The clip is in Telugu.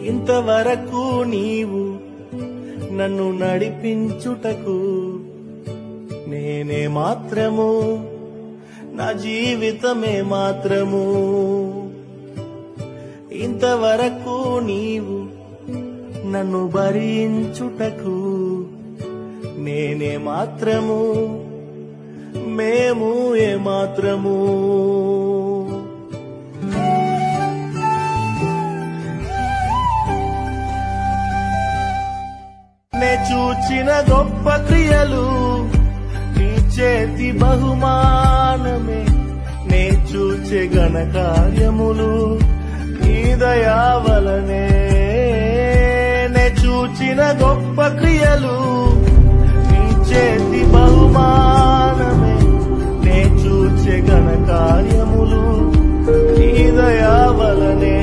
ఇంతవరకు నీవు నన్ను నడిపించుటకు నేనే మాత్రము, నా జీవితమే మాత్రము. ఇంతవరకు నీవు నన్ను భరించుటకు నేనే మాత్రము, మేము ఏ మాత్రము. నే చూచిన గొప్ప క్రియలు నీ చేతి బహుమానమే, నే చూచే ఘన కార్యములు నీ దయా వలనే. నే చూచిన గొప్ప క్రియలు నీ చేతి బహుమానమే, నే చూచే ఘన కార్యములు నీ దయా వలనే.